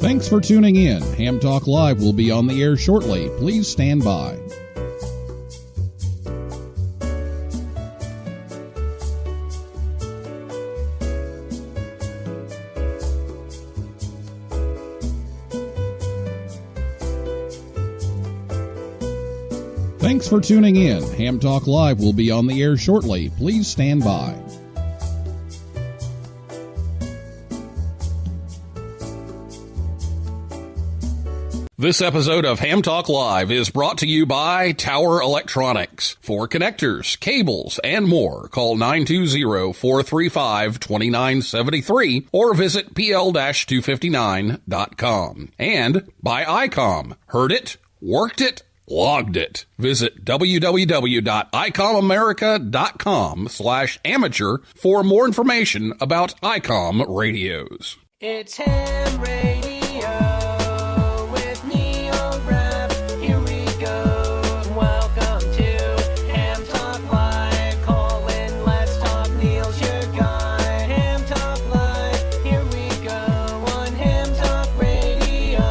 Thanks for tuning in. Ham Talk Live will be on the air shortly. Please stand by. Thanks for tuning in. Ham Talk Live will be on the air shortly. Please stand by. This episode of Ham Talk Live is brought to you by Tower Electronics. For connectors, cables, and more, call 920-435-2973 or visit pl-259.com. And by ICOM. Heard it? Worked it? Logged it. Visit www.icomamerica.com/amateur for more information about ICOM radios. It's Ham Radio with Neil Rapp. Here we go. Welcome to Ham Talk Live. Call in, let's talk. Neil's your guy. Ham Talk Live. Here we go on Ham Talk Radio.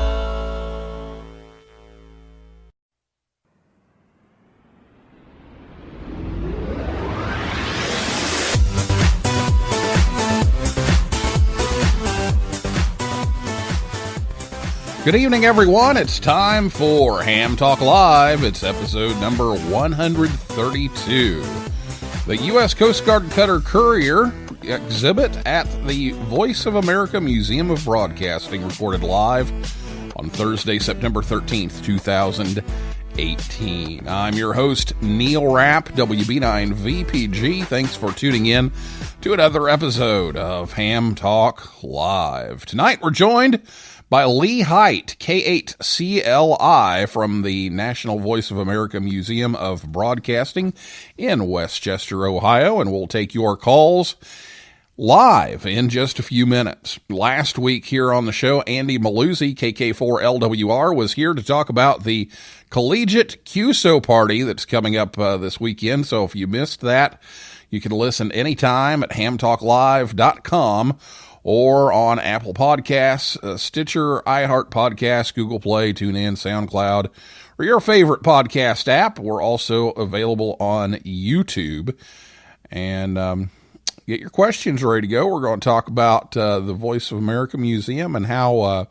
Good evening, everyone. It's time for Ham Talk Live. It's episode number 132. The U.S. Coast Guard cutter Courier exhibit at the Voice of America Museum of Broadcasting recorded live on Thursday, September 13th, 2018. I'm your host, Neil Rapp, WB9VPG. Thanks for tuning in to another episode of Ham Talk Live. Tonight, we're joined by Lee Hite, K8CLI, from the National Voice of America Museum of Broadcasting in Westchester, Ohio, and we'll take your calls live in just a few minutes. Last week here on the show, Andy Maluzzi, KK4LWR, was here to talk about the Collegiate QSO party that's coming up this weekend, so if you missed that, you can listen anytime at hamtalklive.com or on Apple Podcasts, Stitcher, iHeart Podcasts, Google Play, TuneIn, SoundCloud, or your favorite podcast app. We're also available on YouTube. And get your questions ready to go. We're going to talk about the Voice of America Museum and how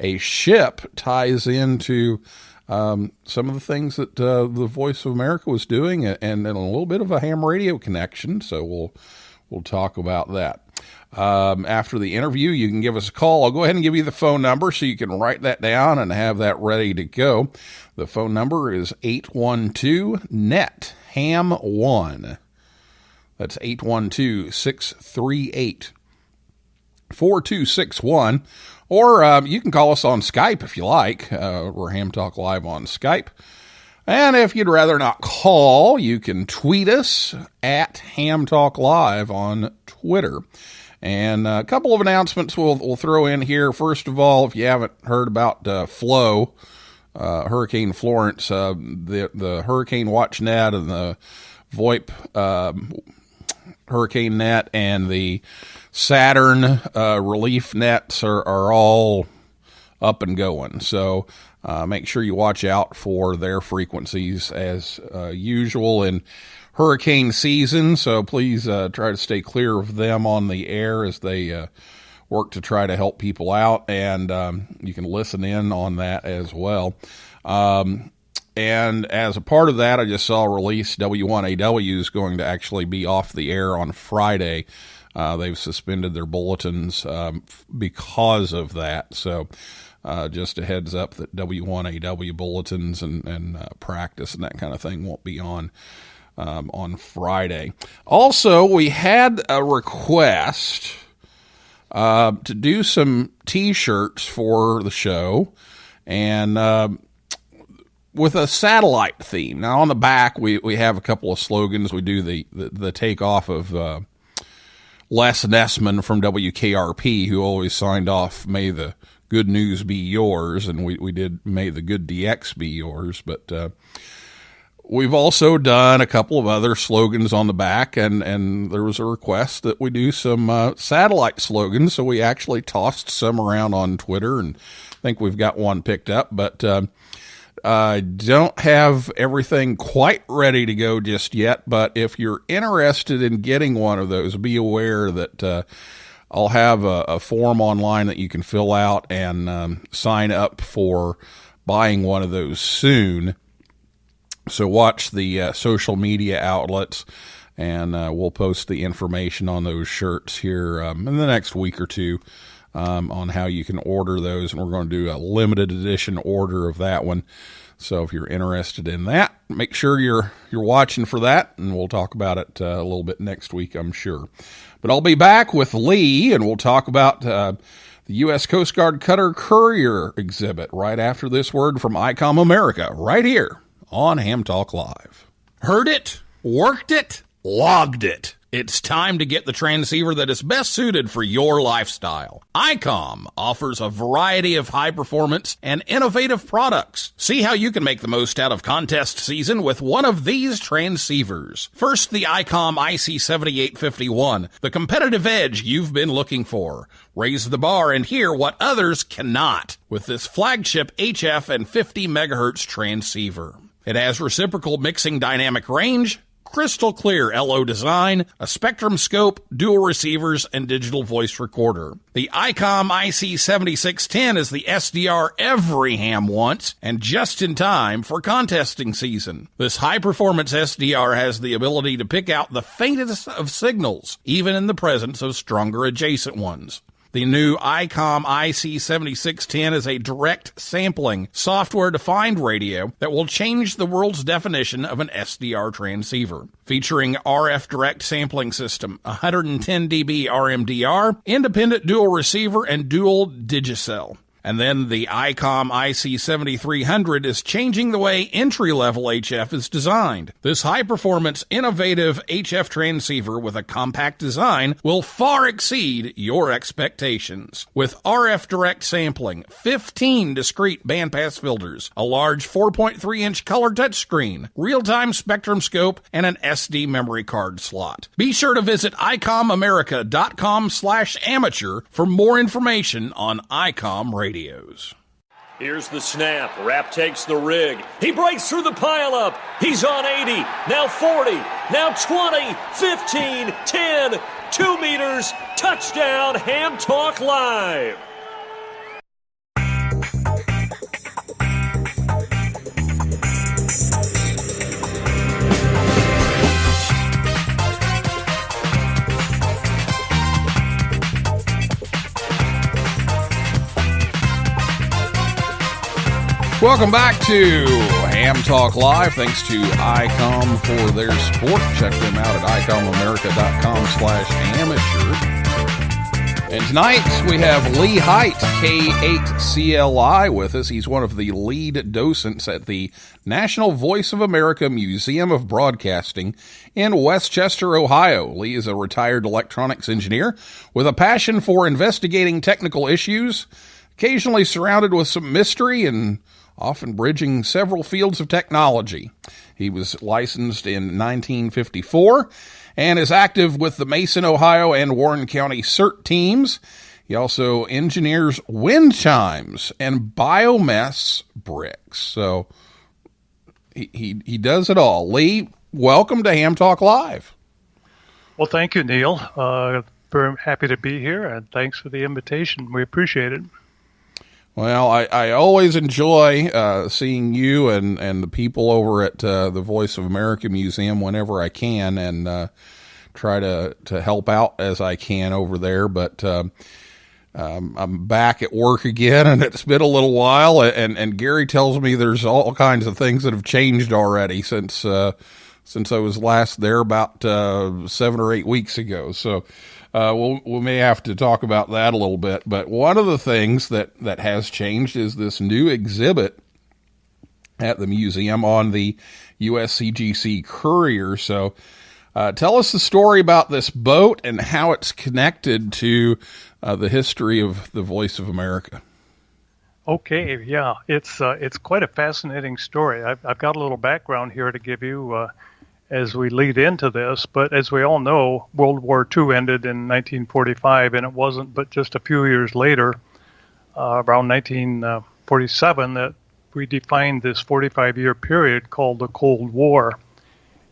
a ship ties into some of the things that the Voice of America was doing, and a little bit of a ham radio connection. So we'll talk about that. After the interview, you can give us a call. I'll go ahead and give you the phone number so you can write that down and have that ready to go. The phone number is 812-NET-HAM1. That's 812-638-4261. Or you can call us on Skype if you like. We're Ham Talk Live on Skype. And if you'd rather not call, you can tweet us at Ham Talk Live on Twitter. And a couple of announcements we'll throw in here. First of all, if you haven't heard about Flo, Hurricane Florence, the Hurricane Watch Net and the VoIP Hurricane Net and the Saturn Relief Nets are all up and going. So make sure you watch out for their frequencies as usual in hurricane season, so please try to stay clear of them on the air as they work to try to help people out, and you can listen in on that as well. And as a part of that, I just saw a release, W1AW is going to actually be off the air on Friday. They've suspended their bulletins because of that, so just a heads up that W1AW bulletins and practice and that kind of thing won't be on Friday. Also, we had a request to do some T-shirts for the show, and with a satellite theme. Now, on the back, we have a couple of slogans. We do the takeoff of Les Nessman from WKRP, who always signed off, "May the good news be yours," and we did "May the good DX be yours," but we've also done a couple of other slogans on the back, and there was a request that we do some satellite slogans, so we actually tossed some around on Twitter, and I think we've got one picked up, but I don't have everything quite ready to go just yet, but if you're interested in getting one of those, be aware that I'll have a form online that you can fill out and sign up for buying one of those soon. So watch the social media outlets, and we'll post the information on those shirts here in the next week or two on how you can order those. And we're going to do a limited edition order of that one. So if you're interested in that, make sure you're watching for that, and we'll talk about it a little bit next week, I'm sure. But I'll be back with Lee, and we'll talk about the U.S. Coast Guard Cutter Courier exhibit right after this word from ICOM America, right here on Ham Talk Live. Heard it, worked it, logged it. It's time to get the transceiver that is best suited for your lifestyle. ICOM offers a variety of high-performance and innovative products. See how you can make the most out of contest season with one of these transceivers. First, the ICOM IC7851, the competitive edge you've been looking for. Raise the bar and hear what others cannot with this flagship HF and 50 megahertz transceiver. It has reciprocal mixing dynamic range, crystal clear LO design, a spectrum scope, dual receivers, and digital voice recorder. The ICOM IC7610 is the SDR every ham wants, and just in time for contesting season. This high-performance SDR has the ability to pick out the faintest of signals, even in the presence of stronger adjacent ones. The new ICOM IC7610 is a direct sampling, software-defined radio that will change the world's definition of an SDR transceiver. Featuring RF direct sampling system, 110 dB RMDR, independent dual receiver, and dual Digicel. And then the ICOM IC7300 is changing the way entry-level HF is designed. This high-performance, innovative HF transceiver with a compact design will far exceed your expectations. With RF direct sampling, 15 discrete bandpass filters, a large 4.3-inch color touchscreen, real-time spectrum scope, and an SD memory card slot. Be sure to visit ICOMAmerica.com/amateur for more information on ICOM radios. Here's the snap. Rapp takes the rig. He breaks through the pileup. He's on 80. Now 40. Now 20. 15. 10. 2 meters. Touchdown. Ham Talk Live. Welcome back to Ham Talk Live. Thanks to ICOM for their support. Check them out at ICOMAmerica.com/amateur. And tonight we have Lee Hite, K8CLI, with us. He's one of the lead docents at the National Voice of America Museum of Broadcasting in Westchester, Ohio. Lee is a retired electronics engineer with a passion for investigating technical issues, occasionally surrounded with some mystery and often bridging several fields of technology. He was licensed in 1954 and is active with the Mason, Ohio and Warren County CERT teams. He also engineers wind chimes and biomass bricks. So he does it all. Lee, welcome to Ham Talk Live. Well, thank you, Neil. Very happy to be here, and thanks for the invitation. We appreciate it. Well, I always enjoy seeing you and the people over at the Voice of America Museum whenever I can, and try to help out as I can over there. But I'm back at work again, and it's been a little while, and Gary tells me there's all kinds of things that have changed already since I was last there about 7 or 8 weeks ago. So we may have to talk about that a little bit. But one of the things that has changed is this new exhibit at the museum on the USCGC Courier. So tell us the story about this boat and how it's connected to the history of the Voice of America. Okay, yeah, it's quite a fascinating story. I've got a little background here to give you as we lead into this. But as we all know, World War II ended in 1945, and it wasn't but just a few years later, around 1947, that we defined this 45-year period called the Cold War.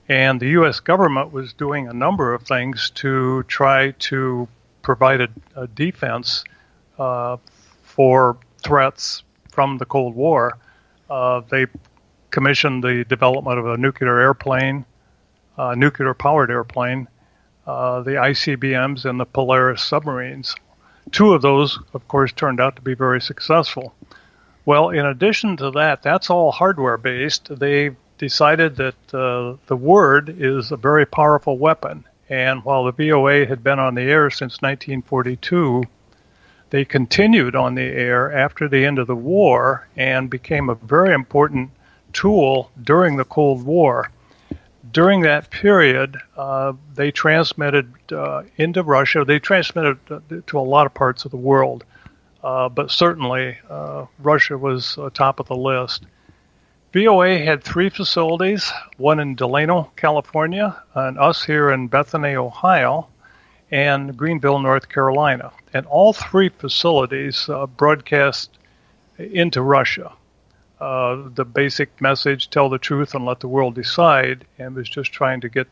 And the U.S. government was doing a number of things to try to provide a defense for threats from the Cold War. They commissioned the development of a nuclear-powered airplane, the ICBMs and the Polaris submarines. Two of those, of course, turned out to be very successful. Well, in addition to that, that's all hardware-based. They decided that the word is a very powerful weapon. And while the VOA had been on the air since 1942, they continued on the air after the end of the war and became a very important tool during the Cold War. During that period, they transmitted into Russia. They transmitted to a lot of parts of the world, but certainly Russia was top of the list. VOA had 3 facilities, one in Delano, California, and us here in Bethany, Ohio, and Greenville, North Carolina. And all 3 facilities broadcast into Russia. The basic message, tell the truth and let the world decide, and was just trying to get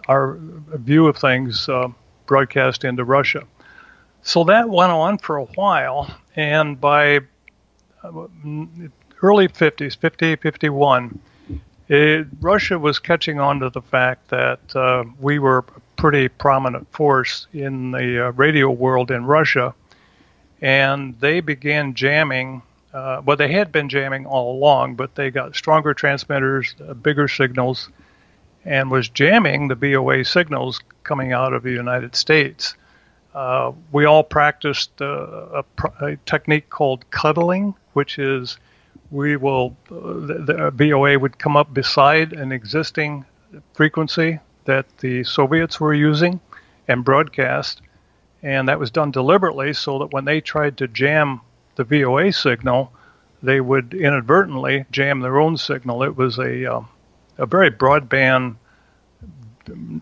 our view of things broadcast into Russia. So that went on for a while, and by early 50s, 50, 51, Russia was catching on to the fact that we were a pretty prominent force in the radio world in Russia, and they began jamming. Well, they had been jamming all along, but they got stronger transmitters, bigger signals, and was jamming the VOA signals coming out of the United States. We all practiced a technique called cuddling, which is the VOA would come up beside an existing frequency that the Soviets were using and broadcast, and that was done deliberately so that when they tried to jam the VOA signal, they would inadvertently jam their own signal. It was a very broadband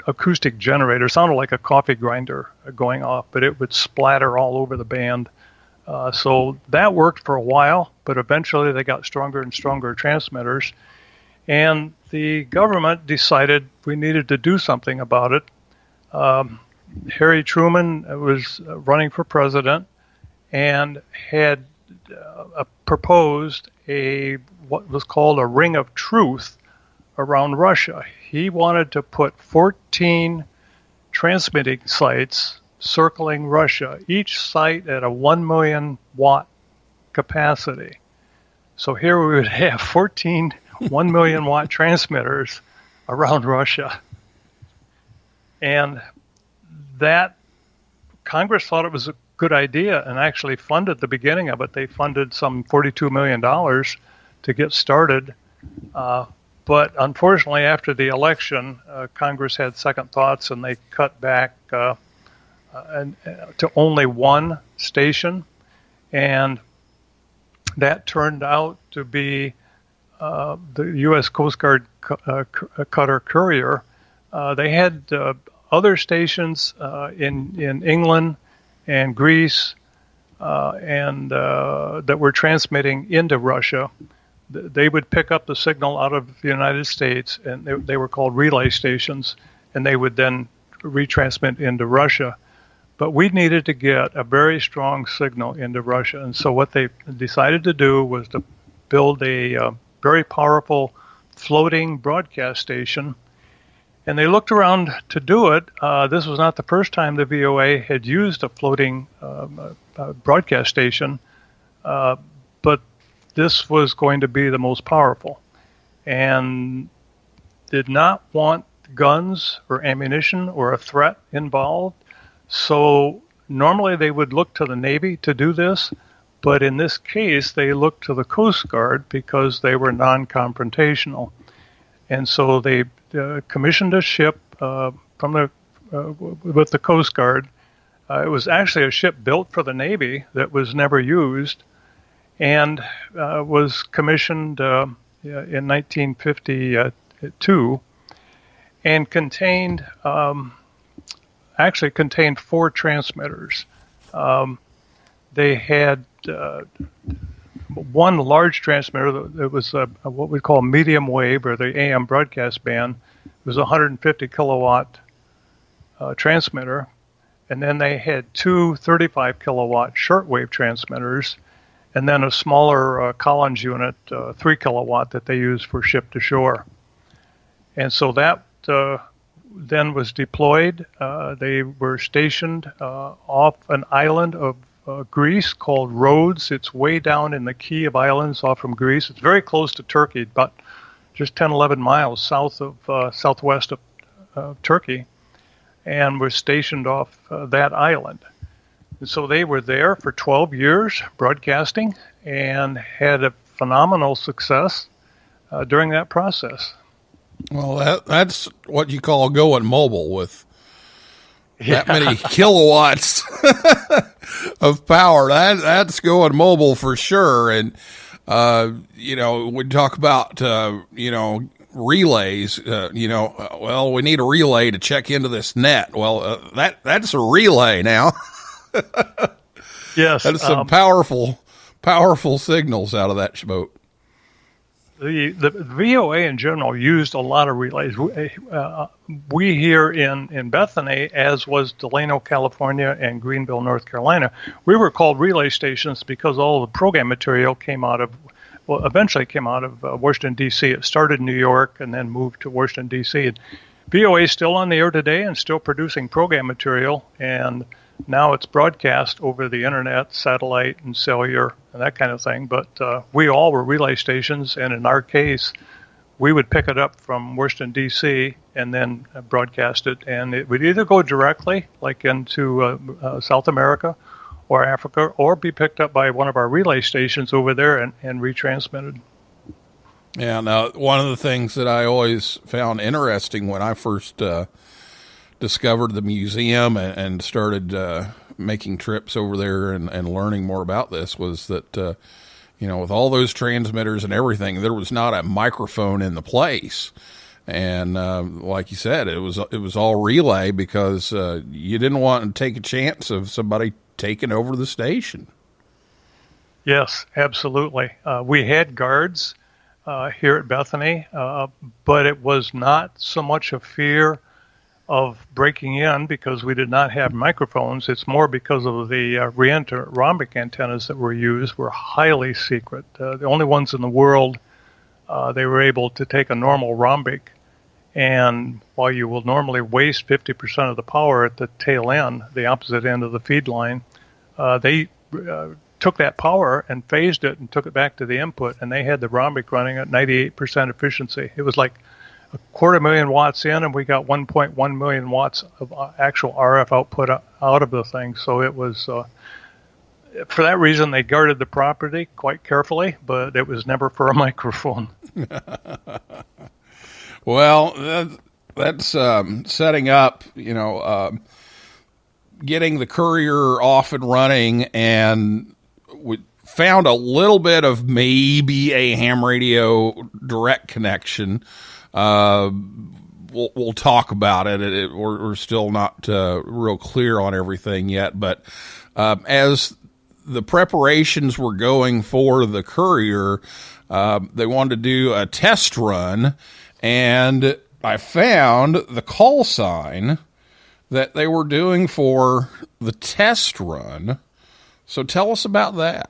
acoustic generator. It sounded like a coffee grinder going off, but it would splatter all over the band. So that worked for a while, but eventually they got stronger and stronger transmitters. And the government decided we needed to do something about it. Harry Truman was running for president and had proposed what was called a ring of truth around Russia. He wanted to put 14 transmitting sites circling Russia, each site at a 1 million watt capacity. So here we would have 14 1 million watt transmitters around Russia. And that Congress thought it was a good idea and actually funded the beginning of it. They funded some $42 million to get started. But unfortunately, after the election, Congress had second thoughts and they cut back to only one station. And that turned out to be the U.S. Coast Guard cutter Courier. They had other stations in England and Greece and that were transmitting into Russia. They would pick up the signal out of the United States, and they were called relay stations, and they would then retransmit into Russia. But we needed to get a very strong signal into Russia, and so what they decided to do was to build a very powerful floating broadcast station. And they looked around to do it. This was not the first time the VOA had used a floating broadcast station, but this was going to be the most powerful, and did not want guns or ammunition or a threat involved. So normally they would look to the Navy to do this, but in this case they looked to the Coast Guard because they were non-confrontational. And so they commissioned a ship with the Coast Guard. It was actually a ship built for the Navy that was never used, and was commissioned in 1952, and contained 4 transmitters. They had one large transmitter that was what we call medium wave, or the AM broadcast band. It was a 150 kilowatt transmitter. And then they had 2 35 kilowatt shortwave transmitters, and then a smaller Collins unit, 3 kilowatt, that they used for ship to shore. And so that then was deployed. They were stationed off an island of Greece called Rhodes. It's way down in the Key of Islands off from Greece. It's very close to Turkey, but just 10, 11 miles south of southwest of Turkey, and were stationed off that island. And so they were there for 12 years broadcasting and had a phenomenal success during that process. Well, that's what you call going mobile with that many kilowatts of power. That's going mobile for sure. And, we talk about, relays, well, we need a relay to check into this net. Well, that's a relay now. Yes. That's some powerful signals out of that boat. The VOA in general used a lot of relays. We here in Bethany, as was Delano, California, and Greenville, North Carolina, we were called relay stations because all the program material eventually came out of Washington, D.C. It started in New York and then moved to Washington, D.C. And VOA is still on the air today and still producing program material, and now it's broadcast over the internet, satellite, and cellular, and that kind of thing. But we all were relay stations, and in our case, we would pick it up from Washington, D.C., and then broadcast it. And it would either go directly, like into South America or Africa, or be picked up by one of our relay stations over there and retransmitted. Yeah, now, one of the things that I always found interesting when I first discovered the museum and started making trips over there and learning more about this was that, with all those transmitters and everything, there was not a microphone in the place. And like you said, it was all relay because you didn't want to take a chance of somebody taking over the station. Yes, absolutely. We had guards here at Bethany, but it was not so much a fear of breaking in because we did not have microphones. It's more because of the reenter rhombic antennas that were used were highly secret. The only ones in the world, they were able to take a normal rhombic, and while you will normally waste 50% of the power at the tail end, the opposite end of the feed line, they took that power and phased it and took it back to the input, and they had the rhombic running at 98% efficiency. It was like 250,000 watts in, and we got 1.1 million watts of actual RF output out of the thing. So it was, for that reason, they guarded the property quite carefully, but it was never for a microphone. Well, that's setting up, getting the Courier off and running, and we found a little bit of maybe a ham radio direct connection. We'll talk about it. We're still not real clear on everything yet, but as the preparations were going for the Courier, they wanted to do a test run, and I found the call sign that they were doing for the test run. So tell us about that.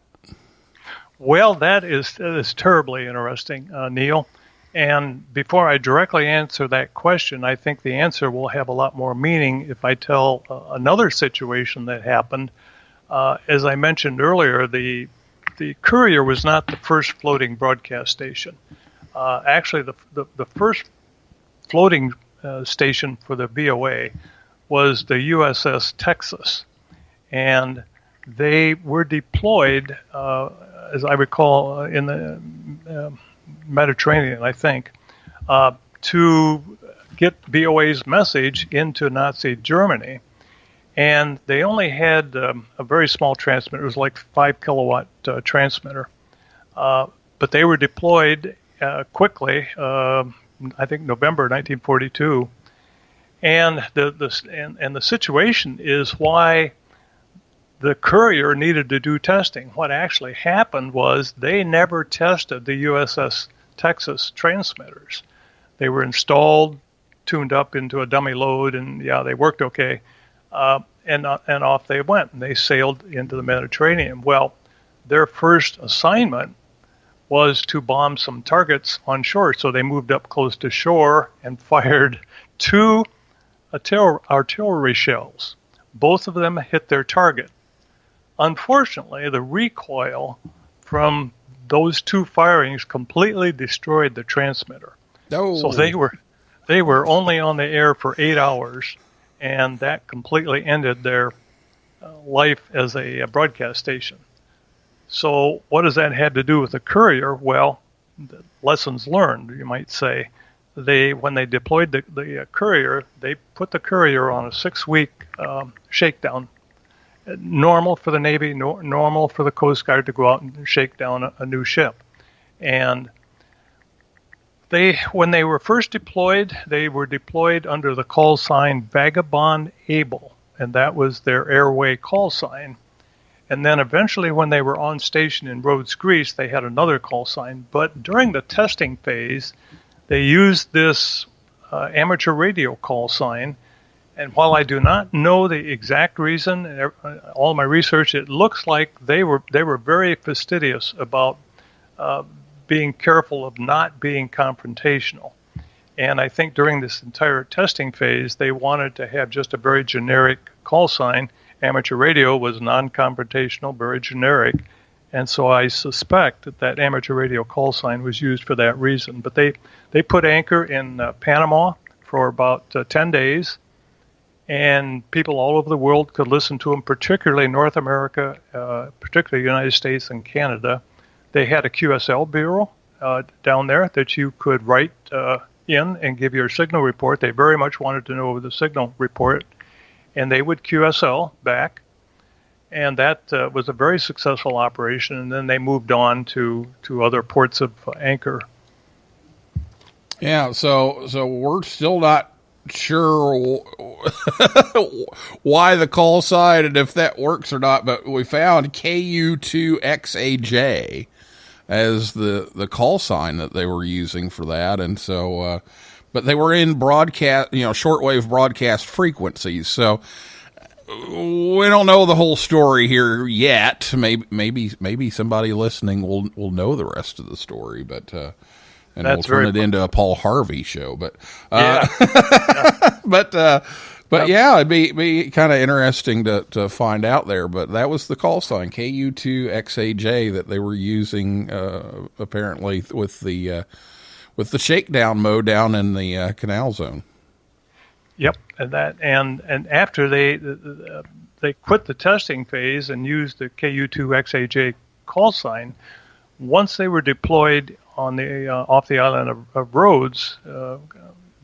Well, that is terribly interesting, Neil. And before I directly answer that question, I think the answer will have a lot more meaning if I tell another situation that happened. As I mentioned earlier, the Courier was not the first floating broadcast station. Actually, the first floating station for the VOA was the USS Texas. And they were deployed, as I recall, in the Mediterranean, I think, to get VOA's message into Nazi Germany. And they only had a very small transmitter. It was like 5 kilowatt transmitter. But they were deployed quickly, I think November 1942. And the situation is why the Courier needed to do testing. What actually happened was they never tested the USS Texas transmitters. They were installed, tuned up into a dummy load, and yeah, they worked okay. And off they went, and they sailed into the Mediterranean. Well, their first assignment was to bomb some targets on shore, so they moved up close to shore and fired 2 artillery shells. Both of them hit their target. Unfortunately, the recoil from those 2 firings completely destroyed the transmitter. Oh. So they were only on the air for 8 hours, and that completely ended their life as a broadcast station. So what does that have to do with the Courier? Well, the lessons learned, you might say. When they deployed the Courier, they put the Courier on a 6-week shakedown. Normal for the Navy, normal for the Coast Guard to go out and shake down a new ship. And when they were first deployed, they were deployed under the call sign Vagabond Able, and that was their airway call sign. And then eventually when they were on station in Rhodes, Greece, they had another call sign. But during the testing phase, they used this amateur radio call sign. And while I do not know the exact reason, all my research, it looks like they were very fastidious about being careful of not being confrontational. And I think during this entire testing phase, they wanted to have just a very generic call sign. Amateur radio was non-confrontational, very generic. And so I suspect that amateur radio call sign was used for that reason. But they put anchor in Panama for about 10 days. And people all over the world could listen to them, particularly North America, particularly the United States and Canada. They had a QSL bureau down there that you could write in and give your signal report. They very much wanted to know the signal report, and they would QSL back. And that was a very successful operation, and then they moved on to other ports of anchor. Yeah, so we're still not sure why the call sign and if that works or not, but we found KU2XAJ as the call sign that they were using for that. And so, but they were in broadcast, shortwave broadcast frequencies. So we don't know the whole story here yet. Maybe somebody listening will know the rest of the story, but, and we'll turn it into a Paul Harvey show, but yeah. Yeah, it'd be kind of interesting to find out there. But that was the call sign KU2XAJ that they were using apparently with the shakedown mode down in the canal zone. Yep, and after they quit the testing phase and used the KU2XAJ call sign, once they were deployed on the off the island of Rhodes,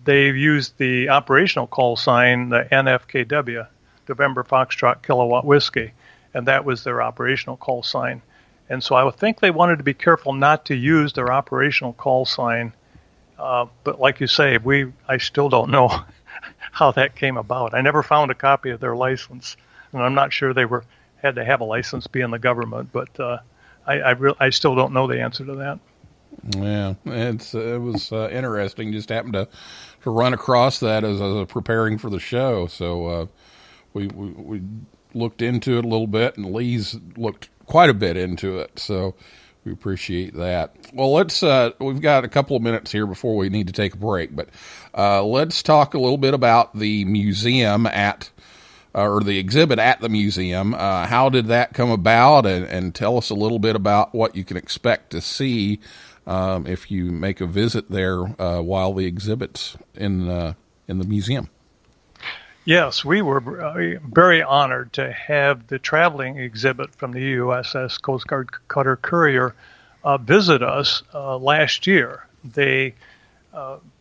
they used the operational call sign, the NFKW, November Foxtrot Kilowatt Whiskey, and that was their operational call sign. And so I would think they wanted to be careful not to use their operational call sign. But like you say, I still don't know how that came about. I never found a copy of their license, and I'm not sure they had to have a license being the government. But I still don't know the answer to that. Yeah, it was interesting. Just happened to run across that as I was preparing for the show. So we looked into it a little bit, and Lee's looked quite a bit into it. So we appreciate that. Well, we've got a couple of minutes here before we need to take a break, but let's talk a little bit about the museum or the exhibit at the museum. How did that come about, and tell us a little bit about what you can expect to see if you make a visit there while the exhibit's in the museum. Yes, we were very honored to have the traveling exhibit from the USS Coast Guard cutter Courier visit us last year. They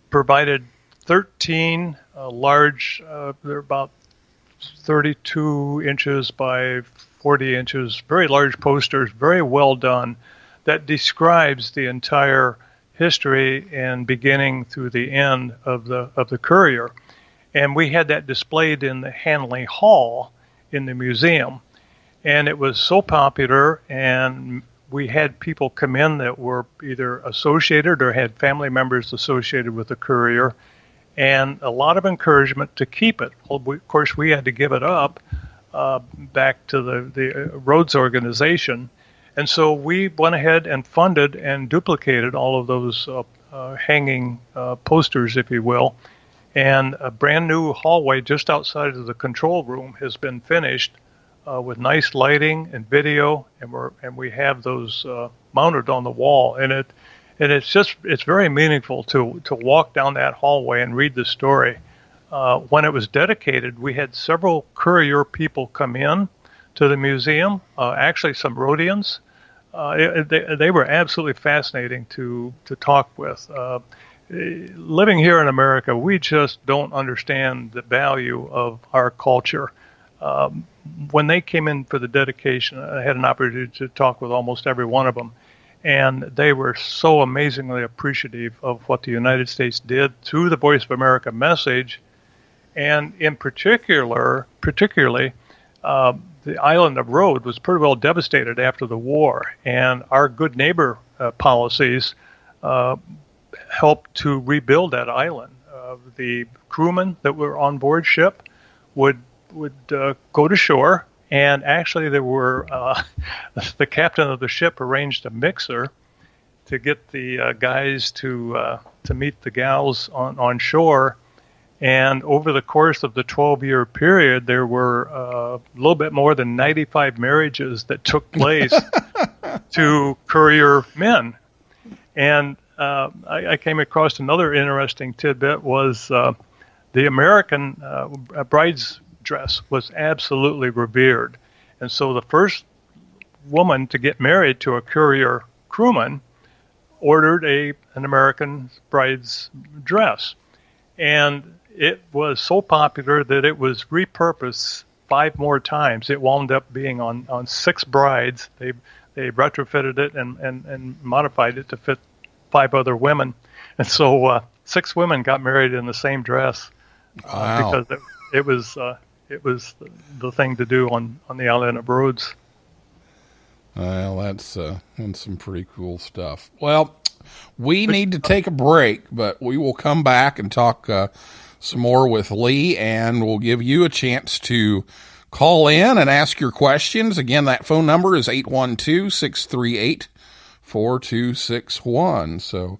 provided 13 large, they're about 32 inches by 40 inches, very large posters, very well done, that describes the entire history and beginning through the end of the Courier. And we had that displayed in the Hanley Hall in the museum. And it was so popular, and we had people come in that were either associated or had family members associated with the Courier, and a lot of encouragement to keep it. Of course, we had to give it up back to the Rhodes organization. And so we went ahead and funded and duplicated all of those hanging posters, if you will. And a brand new hallway just outside of the control room has been finished with nice lighting and video, and we have those mounted on the wall. And it's very meaningful to walk down that hallway and read the story. When it was dedicated, we had several Courier people come in to the museum, actually some Rhodians. They were absolutely fascinating to talk with. Living here in America, we just don't understand the value of our culture. When they came in for the dedication, I had an opportunity to talk with almost every one of them, and they were so amazingly appreciative of what the United States did through the Voice of America message, and in particularly, the island of Rhodes was pretty well devastated after the war, and our good neighbor policies helped to rebuild that island. The crewmen that were on board ship would go to shore, and actually there were the captain of the ship arranged a mixer to get the guys to meet the gals on shore. And over the course of the 12-year period, there were a little bit more than 95 marriages that took place to Courier men. And I came across another interesting tidbit was the American bride's dress was absolutely revered. And so the first woman to get married to a Courier crewman ordered an American bride's dress. And it was so popular that it was repurposed 5 more times. It wound up being on 6 brides. They retrofitted it and modified it to fit 5 other women. And so 6 women got married in the same dress. Wow. Because it was the thing to do on the island of Rhodes. Well, that's some pretty cool stuff. Well, we need to take a break, but we will come back and talk some more with Lee, and we'll give you a chance to call in and ask your questions. Again, that phone number is 812-638-4261. So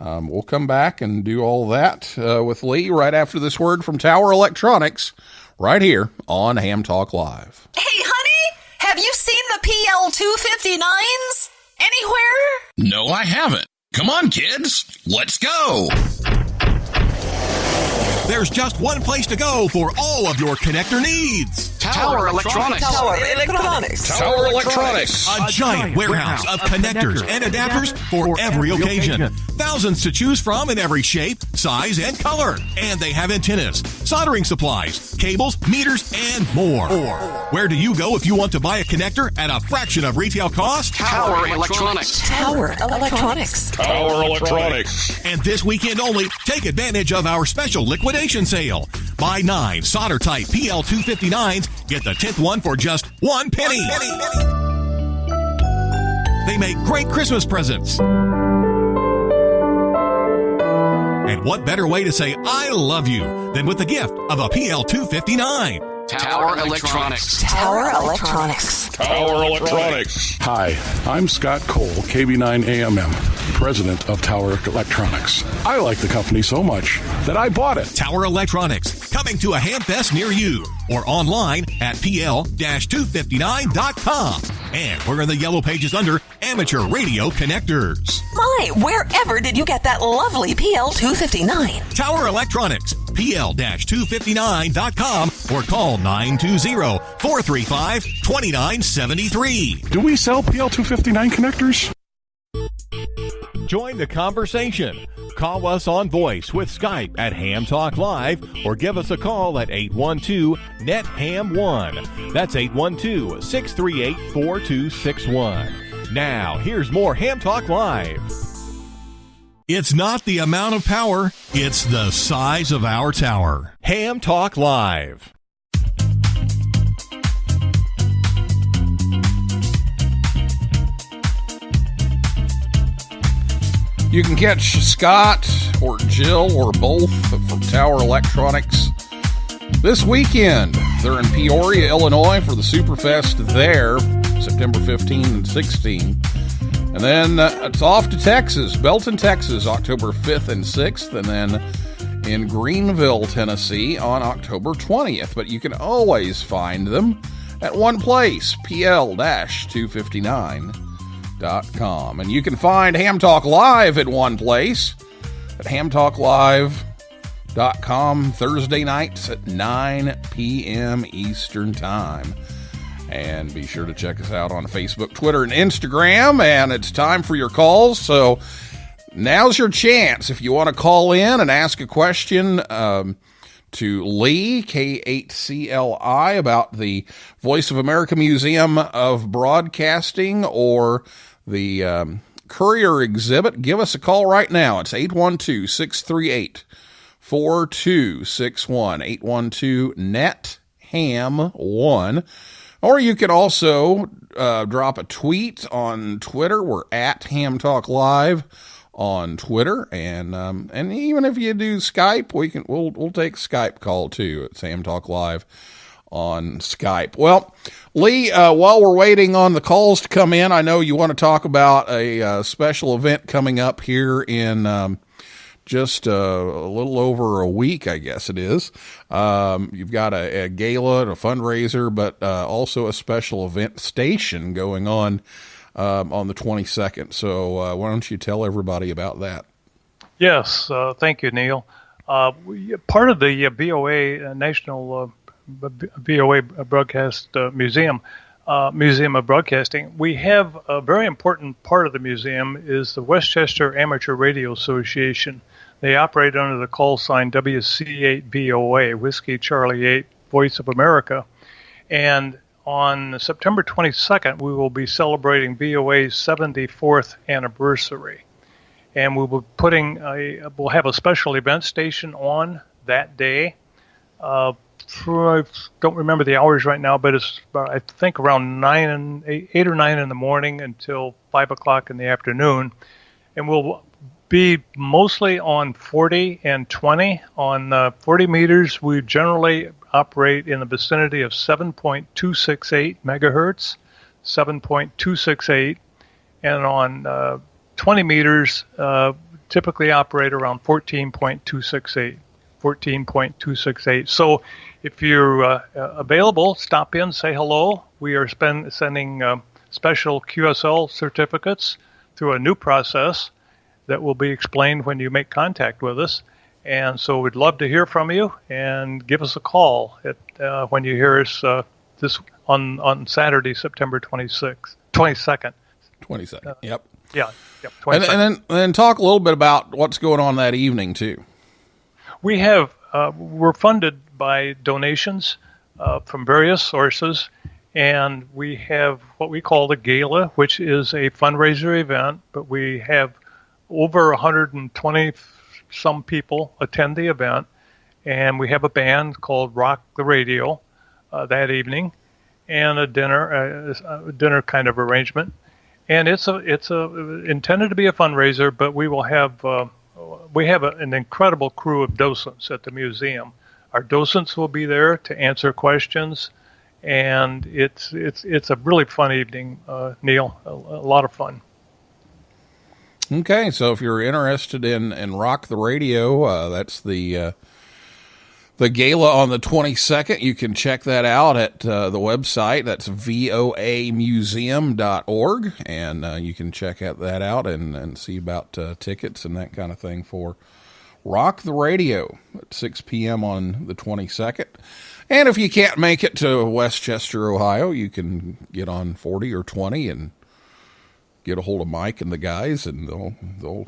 we'll come back and do all that with Lee right after this word from Tower Electronics right here on Ham Talk Live. Hey, honey, have you seen the PL259s anywhere? No, I haven't. Come on, kids. Let's go. There's just one place to go for all of your connector needs. Tower Electronics. Tower Electronics. Tower Electronics. A giant warehouse of connectors and adapters for every occasion. Thousands to choose from in every shape, size, and color. And they have antennas, soldering supplies, cables, meters, and more. Where do you go if you want to buy a connector at a fraction of retail cost? Tower Electronics. Tower Electronics. Tower Electronics. And this weekend only, take advantage of our special liquidation sale. Buy 9 solder-type PL259s, get the 10th one for just 1 penny. They make great Christmas presents. And what better way to say I love you than with the gift of a PL259? Tower Electronics. Tower Electronics. Tower Electronics. Hi, I'm Scott Cole, KB9AMM, president of Tower Electronics. I like the company so much that I bought it. Tower Electronics, coming to a Hamfest near you or online at pl-259.com. And we're in the yellow pages under Amateur Radio Connectors. My, wherever did you get that lovely PL259? Tower Electronics, pl-259.com or call 920-435-2973. Do we sell PL259 connectors? Join the conversation. Call us on voice with Skype at Ham Talk Live or give us a call at 812-NET-HAM1. That's 812-638-4261. Now, here's more Ham Talk Live. It's not the amount of power, it's the size of our tower. Ham Talk Live. You can catch Scott or Jill or both from Tower Electronics this weekend. They're in Peoria, Illinois for the Superfest there, September 15 and 16. And then it's off to Texas, Belton, Texas, October 5th and 6th. And then in Greenville, Tennessee on October 20th. But you can always find them at one place, pl-259.com. And you can find Ham Talk Live at one place at hamtalklive.com Thursday nights at 9 p.m. Eastern Time. And be sure to check us out on Facebook, Twitter, and Instagram. And it's time for your calls. So now's your chance. If you want to call in and ask a question to Lee, K8CLI, about the Voice of America Museum of Broadcasting or the Courier exhibit, give us a call right now. It's 812-638-4261, 812-NET-HAM1. Or you can also drop a tweet on Twitter. We're at Ham Talk Live on Twitter, and even if you do Skype, we'll take a Skype call too. It's Ham Talk Live on Skype. Well, Lee, while we're waiting on the calls to come in, I know you want to talk about a special event coming up here in just a little over a week, I guess it is. You've got a gala and a fundraiser, but also a special event station going on the 22nd. So why don't you tell everybody about that? Yes, thank you, Neil. Part of the VOA National VOA Broadcast Museum of Broadcasting, we have a very important part of the museum is the Westchester Amateur Radio Association. They operate under the call sign WC8VOA, Whiskey Charlie 8, Voice of America. And on September 22nd, we will be celebrating VOA's 74th anniversary. And we will we'll have a special event station on that day. I don't remember the hours right now, but it's I think around 8 or 9 in the morning until 5 o'clock in the afternoon. And we'll be mostly on 40 and 20. On 40 meters, we generally operate in the vicinity of 7.268 megahertz, 7.268. And on 20 meters, typically operate around 14.268. 14.268. So if you're available, stop in, say hello. We are sending special QSL certificates through a new process that will be explained when you make contact with us. And so we'd love to hear from you, and give us a call when you hear us this on Saturday, September 22nd. 22nd, yep. Yeah, yep. 22nd. And then talk a little bit about what's going on that evening, too. We have, we're funded by donations from various sources, and we have what we call the Gala, which is a fundraiser event, but we have over 120 some people attend the event, and we have a band called Rock the Radio that evening, and a dinner kind of arrangement. And it's intended to be a fundraiser, but we will have an incredible crew of docents at the museum. Our docents will be there to answer questions, and it's a really fun evening, Neil. A lot of fun. Okay, so if you're interested in Rock the Radio, that's the gala on the 22nd. You can check that out at the website. That's voamuseum.org, and you can check that out and see about tickets and that kind of thing for Rock the Radio at 6 p.m. on the 22nd. And if you can't make it to Westchester, Ohio, you can get on 40 or 20 and get a hold of Mike and the guys, and they'll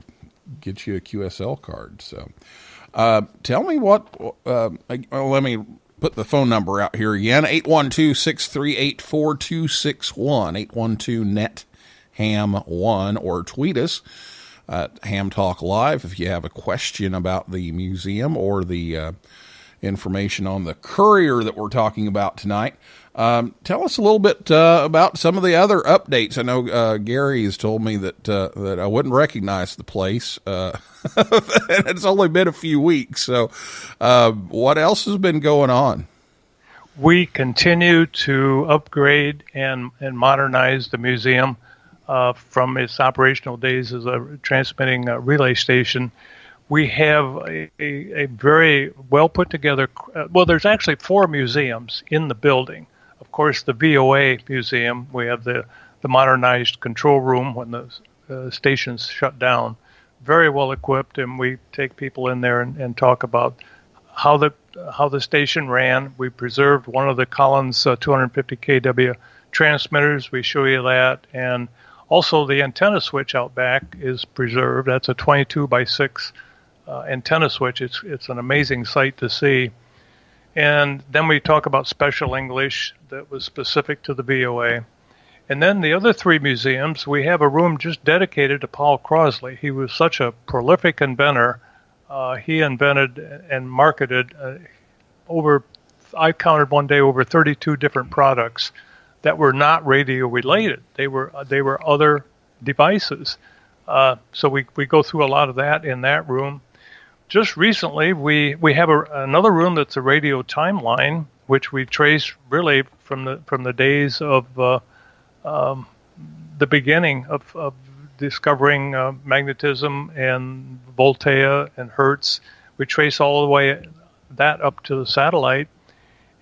get you a QSL card. So tell me what, let me put the phone number out here again, 812-638-4261, 812-NET ham1 or tweet us at Ham Talk Live if you have a question about the museum or the information on the Courier that we're talking about tonight. Tell us a little bit about some of the other updates. I know Gary has told me that I wouldn't recognize the place, and it's only been a few weeks. So what else has been going on? We continue to upgrade and modernize the museum from its operational days as a transmitting relay station. We have a very well put together, there's actually 4 museums in the building. Of course, the VOA Museum, we have the modernized control room when the station's shut down. Very well equipped, and we take people in there and talk about how the station ran. We preserved one of the Collins 250 kW transmitters. We show you that, and also the antenna switch out back is preserved. That's a 22 by 6 antenna switch. It's an amazing sight to see. And then we talk about special English that was specific to the VOA. And then the other 3 museums, we have a room just dedicated to Paul Crosley. He was such a prolific inventor. He invented and marketed I counted one day over 32 different products that were not radio related. They were other devices. So we go through a lot of that in that room. Just recently, we have another room that's a radio timeline, which we trace really from the days of the beginning of discovering magnetism and Voltaire and Hertz. We trace all the way that up to the satellite.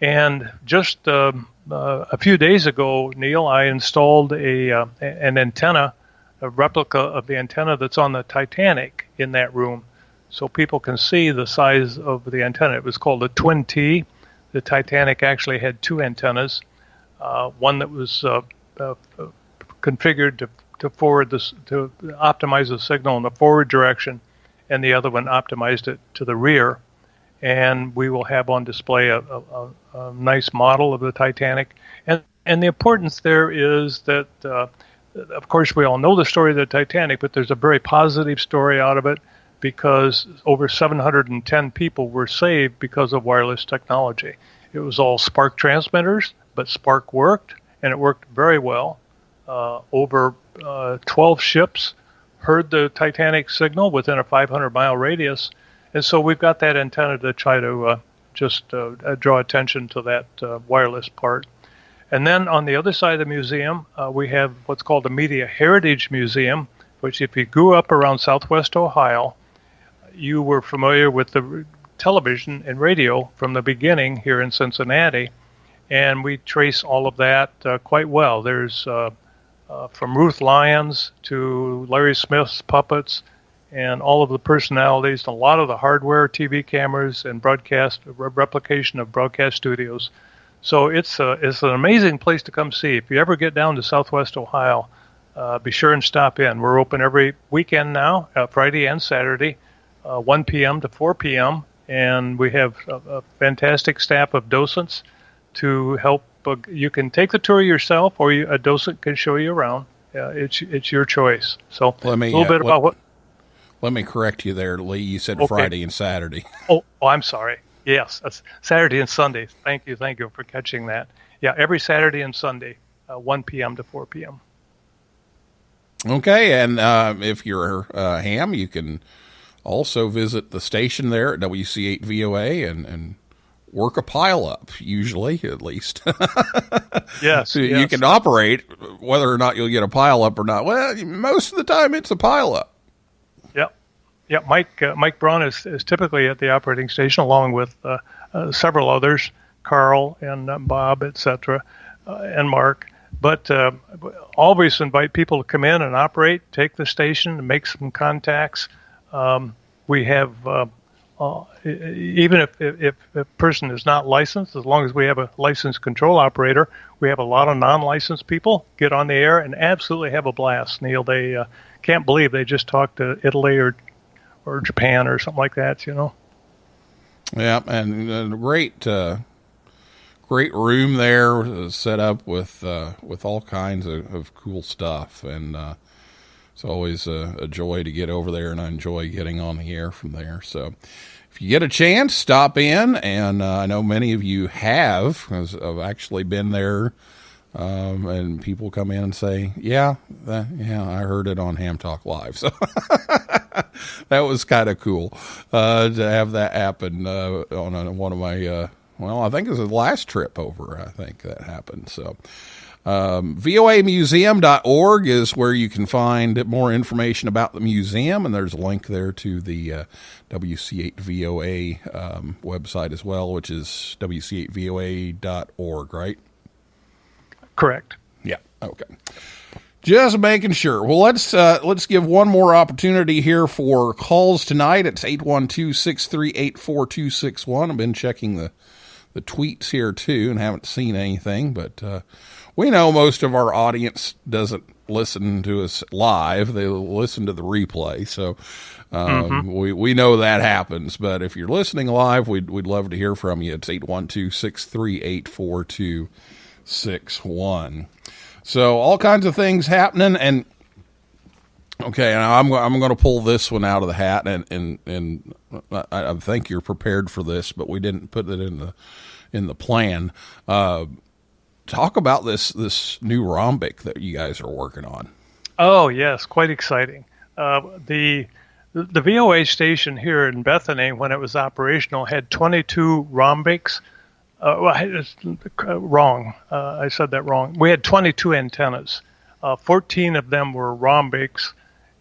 And just a few days ago, Neil, I installed an antenna, a replica of the antenna that's on the Titanic in that room, so people can see the size of the antenna. It was called a Twin T. The Titanic actually had 2 antennas, one that was configured to optimize the signal in the forward direction, and the other one optimized it to the rear. And we will have on display a nice model of the Titanic. And the importance there is that, of course, we all know the story of the Titanic, but there's a very positive story out of it, because over 710 people were saved because of wireless technology. It was all spark transmitters, but spark worked, and it worked very well. Over 12 ships heard the Titanic signal within a 500-mile radius, and so we've got that antenna to try to just draw attention to that wireless part. And then on the other side of the museum, we have what's called the Media Heritage Museum, which if you grew up around Southwest Ohio, you were familiar with the television and radio from the beginning here in Cincinnati, and we trace all of that quite well. There's from Ruth Lyons to Larry Smith's puppets and all of the personalities, a lot of the hardware, TV cameras, and broadcast replication of broadcast studios. So it's an amazing place to come see. If you ever get down to Southwest Ohio, be sure and stop in. We're open every weekend now, Friday and Saturday, 1 p.m. to 4 p.m., and we have a fantastic staff of docents to help. You can take the tour yourself, or a docent can show you around. It's your choice. So a little bit about what. Let me correct you there, Lee. You said okay. Friday and Saturday. Oh, I'm sorry. Yes, that's Saturday and Sunday. Thank you for catching that. Yeah, every Saturday and Sunday, 1 p.m. to 4 p.m. Okay, and if you're ham, you can also visit the station there at WC8 VOA and work a pile up, usually, at least. Yes. So you can operate whether or not you'll get a pile up or not. Well, most of the time it's a pile up. Yeah, Mike Braun is typically at the operating station along with several others, Carl and Bob, etc., and Mark. But always invite people to come in and operate, take the station, and make some contacts. We have, even if a person is not licensed, as long as we have a licensed control operator, we have a lot of non-licensed people get on the air and absolutely have a blast, Neil. They can't believe they just talked to Italy or Japan or something like that, you know. Yeah, and great great room there set up with all kinds of cool stuff. And it's always a joy to get over there, and I enjoy getting on the air from there. So if you get a chance, stop in. And I know many of you have, because I've actually been there. And people come in and say, yeah, I heard it on Ham Talk Live. So that was kind of cool to have that happen on one of my, I think it was the last trip over. I think that happened. So voamuseum.org is where you can find more information about the museum, and there's a link there to the WC8VOA website as well, which is wc8voa.org, right? Correct. Yeah. Okay. Just making sure. Well, let's give one more opportunity here for calls tonight. It's 812-638-4261. I've been checking the tweets here too and haven't seen anything, but we know most of our audience doesn't listen to us live. They listen to the replay. So we know that happens, but if you're listening live, we'd love to hear from you. It's 812-638-4261. So all kinds of things happening, and okay, I'm going to pull this one out of the hat, and I think you're prepared for this, but we didn't put it in the plan. Talk about this new rhombic that you guys are working on. Oh yes, quite exciting. The VOA station here in Bethany, when it was operational, had 22 rhombics. Wrong. I said that wrong. We had 22 antennas. 14 of them were rhombics,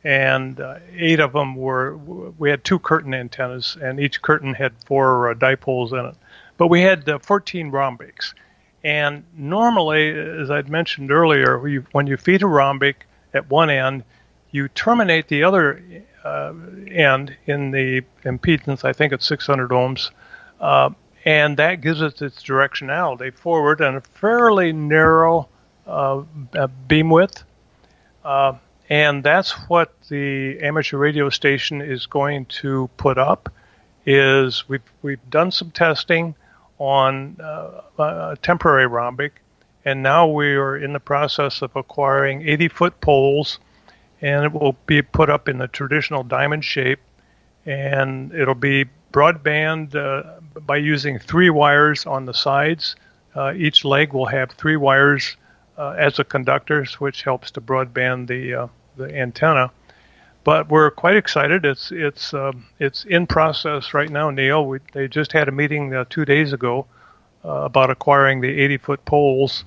and 8 of them we had 2 curtain antennas, and each curtain had 4 dipoles in it. But we had 14 rhombics. And normally, as I'd mentioned earlier, when you feed a rhombic at one end, you terminate the other end in the impedance. I think it's 600 ohms. And that gives it its directionality forward and a fairly narrow beam width. And that's what the amateur radio station is going to put up. Is we've done some testing on a temporary rhombic, and now we are in the process of acquiring 80-foot poles, and it will be put up in the traditional diamond shape, and it'll be broadband by using 3 wires on the sides. Each leg will have 3 wires as a conductors, which helps to broadband the antenna. But we're quite excited. It's in process right now, Neil. They just had a meeting 2 days ago about acquiring the 80-foot poles,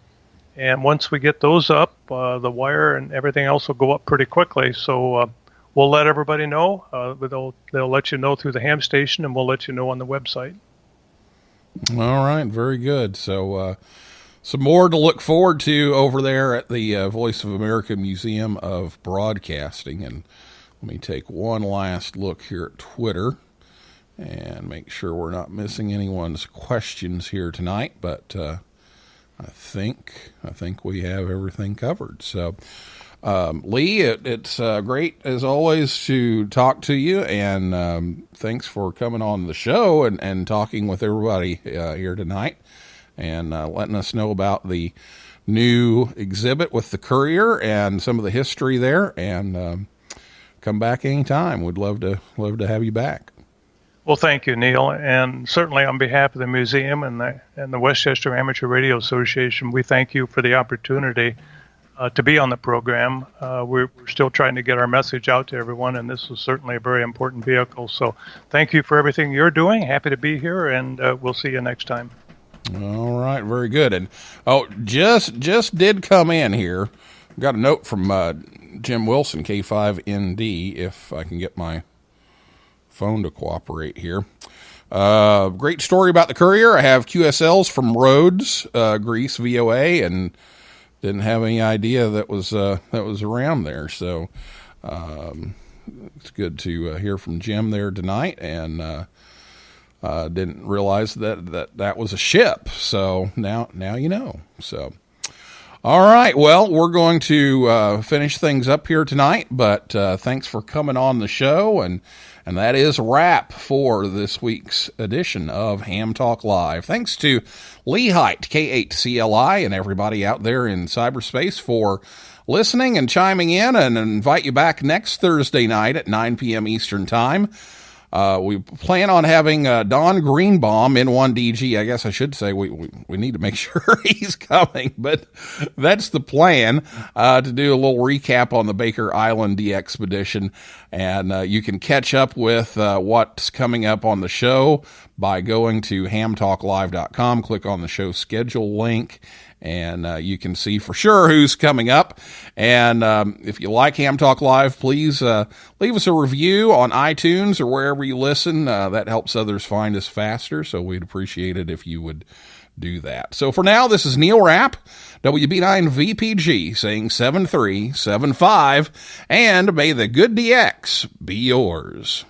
and once we get those up, the wire and everything else will go up pretty quickly. So we'll let everybody know. They'll let you know through the ham station, and we'll let you know on the website. All right, very good. So some more to look forward to over there at the Voice of America Museum of Broadcasting. And let me take one last look here at Twitter and make sure we're not missing anyone's questions here tonight. But I think we have everything covered. So. Lee, it's great as always to talk to you, and thanks for coming on the show and talking with everybody here tonight, and letting us know about the new exhibit with the Courier and some of the history there. And come back anytime. We'd love to have you back. Well, thank you, Neil, and certainly on behalf of the museum and the Westchester Amateur Radio Association, we thank you for the opportunity to be on the program. We're still trying to get our message out to everyone, and this was certainly a very important vehicle. So thank you for everything you're doing. Happy to be here, and we'll see you next time. All right, very good. And just did come in here. Got a note from Jim Wilson, K5ND, if I can get my phone to cooperate here. Great story about the Courier. I have QSLs from Rhodes, Greece, VOA, and didn't have any idea that was around there. So it's good to hear from Jim there tonight, and didn't realize that was a ship. So now you know. So all right, well, we're going to finish things up here tonight, but thanks for coming on the show, and And that is a wrap for this week's edition of Ham Talk Live. Thanks to Lee Hite, K8CLI, and everybody out there in cyberspace for listening and chiming in, and invite you back next Thursday night at 9 p.m. Eastern Time. We plan on having Don Greenbaum in 1DG. I guess I should say we need to make sure he's coming, but that's the plan, to do a little recap on the Baker Island DXpedition. And you can catch up with what's coming up on the show by going to hamtalklive.com, click on the show schedule link, and you can see for sure who's coming up. And if you like Ham Talk Live, please leave us a review on iTunes or wherever you listen. That helps others find us faster, so we'd appreciate it if you would do that. So for now, this is Neil Rapp, WB9VPG, saying 7375, and may the good DX be yours.